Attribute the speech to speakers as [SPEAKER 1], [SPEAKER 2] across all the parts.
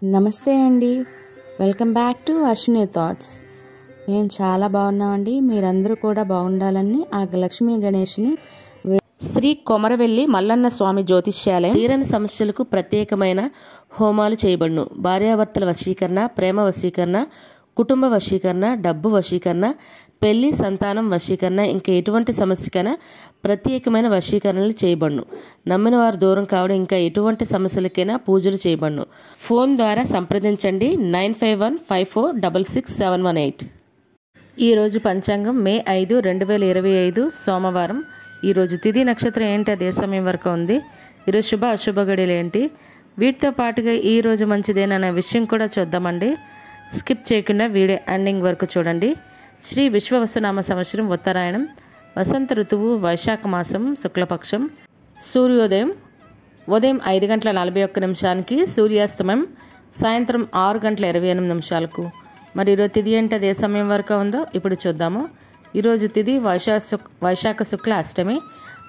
[SPEAKER 1] నమస్తే అండి. Welcome back to Ashwini thoughts. మేము చాలా బాగున్నామండి. మీరందరూ కూడా బాగుండాలని ఆ లక్ష్మీ గణేష్ని
[SPEAKER 2] శ్రీ కొమరవెల్లి మల్లన్న స్వామి జ్యోతిష్యాలయం తీరని సమస్యలకు ప్రత్యేకమైన హోమాలు చేయబడును. భార్యాభర్తల వశీకరణ, ప్రేమ వశీకరణ, కుటుంబ వశీకరణ, డబ్బు వశీకరణ, పెళ్లి, సంతానం వశీకరణ, ఇంకా ఎటువంటి సమస్యకైనా ప్రత్యేకమైన వశీకరణలు చేయబడును. నమ్మిన వారు దూరం కావడం, ఇంకా ఎటువంటి సమస్యలకైనా పూజలు చేయబడును. ఫోన్ ద్వారా సంప్రదించండి 9515466718. ఈరోజు పంచాంగం మే 5, 2025 సోమవారం. ఈరోజు తిథి నక్షత్రం ఏంటి, అదే సమయం వరకు ఉంది. ఈరోజు శుభ అశుభ గడియలు ఏంటి, వీటితో పాటుగా ఈరోజు మంచిదేననే విషయం కూడా చూద్దామండి. స్కిప్ చేయకుండా వీడియో ఎండింగ్ వరకు చూడండి. శ్రీ విశ్వవసునామ సంవత్సరం ఉత్తరాయణం, వసంత ఋతువు, వైశాఖ మాసం, శుక్లపక్షం. సూర్యోదయం ఉదయం 5:41 సూర్యాస్తమయం సాయంత్రం 6:28 మరి ఈరోజు తిథి ఏంటి, అదే సమయం వరకు ఉందో ఇప్పుడు చూద్దాము. ఈరోజు తిథి వైశాఖ శుక్ల అష్టమి.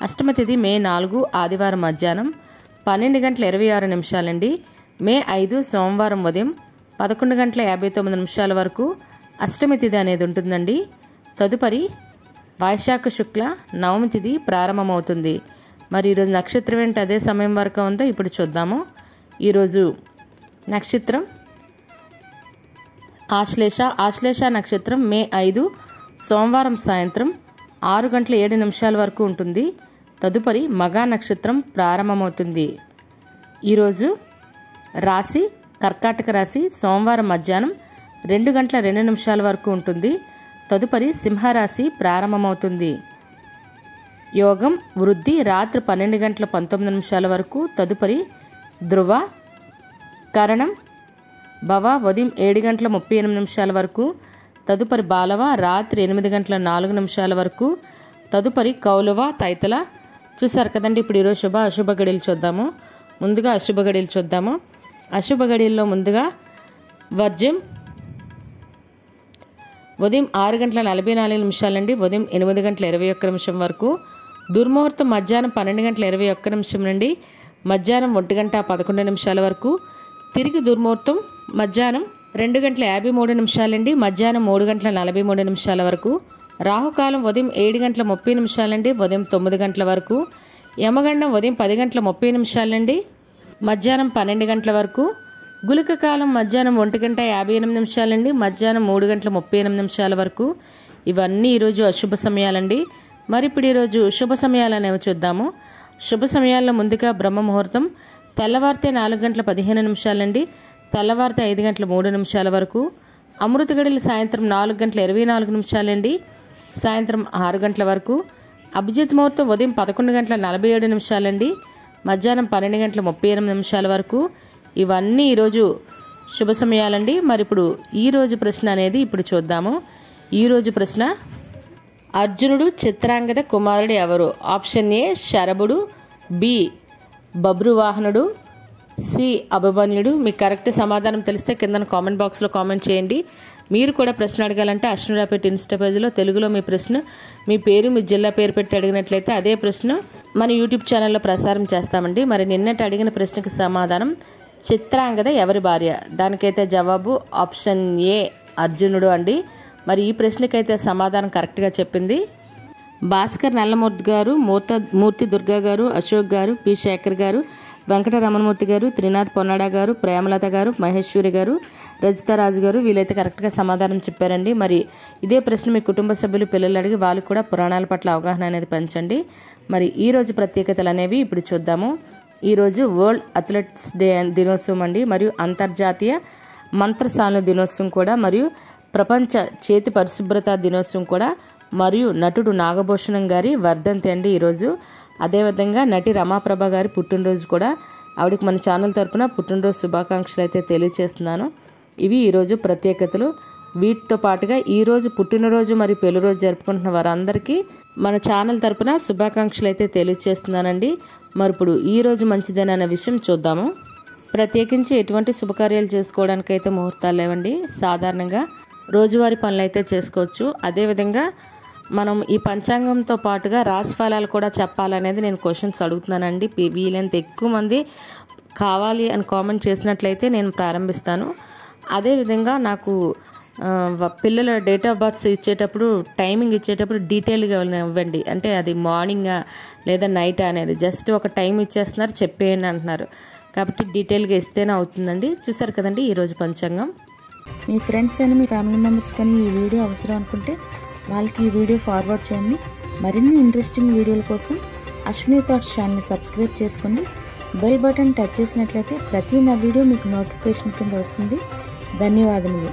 [SPEAKER 2] అష్టమ తిథి మే 4 ఆదివారం మధ్యాహ్నం 12:26 మే 5 సోమవారం ఉదయం 11:59 వరకు అష్టమి తిథి అనేది ఉంటుందండి. తదుపరి వైశాఖ శుక్ల నవమి తిథి ప్రారంభమవుతుంది. మరి ఈరోజు నక్షత్రం ఏంటి, అదే సమయం వరకు ఉందో ఇప్పుడు చూద్దాము. ఈరోజు నక్షత్రం ఆశ్లేష నక్షత్రం మే 5 సోమవారం సాయంత్రం 6:07 వరకు ఉంటుంది. తదుపరి మగా నక్షత్రం ప్రారంభమవుతుంది. ఈరోజు రాశి కర్కాటక రాశి సోమవారం మధ్యాహ్నం 2:02 వరకు ఉంటుంది. తదుపరి సింహరాశి ప్రారంభమవుతుంది. యోగం వృద్ధి రాత్రి 12:19 వరకు. తదుపరి ధ్రువ కరణం భవ ఉదయం 7:38 వరకు. తదుపరి బాలవ రాత్రి 8:04 వరకు. తదుపరి కౌలవ తైతల. చూసారు కదండి. ఇప్పుడు ఈరోజు శుభ అశుభ గడియలు చూద్దాము. ముందుగా అశుభ గడియలు చూద్దాము. అశుభ గడియల్లో ముందుగా వర్జ్యం ఉదయం 6:44 నుండి ఉదయం 8:21 వరకు. దుర్ముహూర్తం మధ్యాహ్నం 12:21 నుండి మధ్యాహ్నం 1:11 వరకు. తిరిగి దుర్ముహూర్తం మధ్యాహ్నం 2:53 నుండి మధ్యాహ్నం 3:43 వరకు. రాహుకాలం ఉదయం 7:30 నుండి ఉదయం 9 వరకు. యమగండం ఉదయం 10:30 నుండి మధ్యాహ్నం 12 వరకు. గుళిక కాలం మధ్యాహ్నం 1:58 నుండి మధ్యాహ్నం 3:38 వరకు. ఇవన్నీ ఈరోజు అశుభ సమయాలండి. మరి ఇప్పుడు ఈరోజు శుభ సమయాలు అనేవి చూద్దాము. శుభ సమయాల్లో ముందుగా బ్రహ్మ ముహూర్తం తెల్లవారితే 4:15 నుండి తెల్లవారితే 5:03 వరకు. అమృత గడియలు సాయంత్రం 4:24 నుండి సాయంత్రం 6 గంటల వరకు. అభిజిత్ ముహూర్తం ఉదయం 11:47 నుండి మధ్యాహ్నం 12:38 వరకు. ఇవన్నీ ఈరోజు శుభ సమయాలండి. మరి ఇప్పుడు ఈరోజు ప్రశ్న అనేది ఇప్పుడు చూద్దాము. ఈరోజు ప్రశ్న, అర్జునుడు చిత్రాంగద కుమారుడు ఎవరు? ఆప్షన్ ఏ శరభుడు, బి బబ్రువాహనుడు, సి అభిమన్యుడు. మీకు కరెక్ట్ సమాధానం తెలిస్తే కింద కామెంట్ బాక్స్లో కామెంట్ చేయండి. మీరు కూడా ప్రశ్న అడగాలంటే అశ్వినిరాపేట ఇన్స్టా పేజ్లో తెలుగులో మీ ప్రశ్న, మీ పేరు, మీ జిల్లా పేరు పెట్టి అడిగినట్లయితే అదే ప్రశ్న మన యూట్యూబ్ ఛానల్లో ప్రసారం చేస్తామండి. మరి నిన్నటి అడిగిన ప్రశ్నకి సమాధానం చిత్రాంగద ఎవరి భార్య? దానికైతే జవాబు ఆప్షన్ ఏ అర్జునుడు అండి. మరి ఈ ప్రశ్నకైతే సమాధానం కరెక్ట్గా చెప్పింది భాస్కర్ నల్లమూర్తి గారు, మూర్తి దుర్గా గారు, అశోక్ గారు, పి శేఖర్ గారు, వెంకట రమణమూర్తి గారు, త్రినాథ్ పొన్నాడ గారు, ప్రేమలత గారు, మహేశ్వరి గారు, రజితారాజు గారు. వీళ్ళైతే కరెక్ట్గా సమాధానం చెప్పారండి. మరి ఇదే ప్రశ్న మీ కుటుంబ సభ్యులు, పిల్లలు అడిగి వాళ్ళు కూడా పురాణాల పట్ల అవగాహన అనేది పెంచండి. మరి ఈరోజు ప్రత్యేకతలు అనేవి ఇప్పుడు చూద్దాము. ఈరోజు వరల్డ్ అథ్లెటిక్స్ డే దినోత్సవం అండి. మరియు అంతర్జాతీయ మంత్రసానుల దినోత్సవం కూడా, మరియు ప్రపంచ చేతి పరిశుభ్రత దినోత్సవం కూడా, మరియు నటుడు నాగభూషణం గారి వర్ధంతి అండి ఈరోజు. అదేవిధంగా నటి రమాప్రభ గారి పుట్టినరోజు కూడా. ఆవిడకి మన ఛానల్ తరపున పుట్టినరోజు శుభాకాంక్షలు అయితే తెలియజేస్తున్నాను. ఇవి ఈరోజు ప్రత్యేకతలు. వీటితో పాటుగా ఈరోజు పుట్టినరోజు మరియు పెళ్లి రోజు జరుపుకుంటున్న వారందరికీ మన ఛానల్ తరపున శుభాకాంక్షలు అయితే తెలియజేస్తున్నానండి. మరి ఇప్పుడు ఈరోజు మంచిదేనన్న విషయం చూద్దాము. ప్రత్యేకించి ఎటువంటి శుభకార్యాలు చేసుకోవడానికైతే ముహూర్తాలు లేవండి. సాధారణంగా రోజువారీ పనులు అయితే చేసుకోవచ్చు. అదేవిధంగా మనం ఈ పంచాంగంతో పాటుగా రాశి ఫలాలు కూడా చెప్పాలనేది నేను క్వశ్చన్స్ అడుగుతున్నానండి. వీలైనంత ఎక్కువ మంది కావాలి అని కామెంట్ చేసినట్లయితే నేను ప్రారంభిస్తాను. అదేవిధంగా నాకు పిల్లల డేట్ ఆఫ్ బర్త్స్ ఇచ్చేటప్పుడు టైమింగ్ ఇచ్చేటప్పుడు డీటెయిల్గా ఇవ్వండి. అంటే అది మార్నింగా లేదా నైట్ అనేది జస్ట్ ఒక టైం ఇచ్చేస్తున్నారు, చెప్పేయండి అంటున్నారు. కాబట్టి డీటెయిల్గా ఇస్తేనే అవుతుందండి. చూసారు కదండి ఈరోజు పంచాంగం.
[SPEAKER 1] మీ ఫ్రెండ్స్ అని మీ ఫ్యామిలీ మెంబర్స్ కానీ ఈ వీడియో అవసరం అనుకుంటే వాళ్ళకి ఈ వీడియో ఫార్వర్డ్ చేయండి. మరిన్ని ఇంట్రెస్టింగ్ వీడియోల కోసం అశ్విని థాట్స్ ఛానల్ని సబ్స్క్రైబ్ చేసుకోండి. బెల్ బటన్ టచ్ చేసినట్లయితే ప్రతి నా వీడియో మీకు నోటిఫికేషన్ కింద వస్తుంది. ధన్యవాదములు.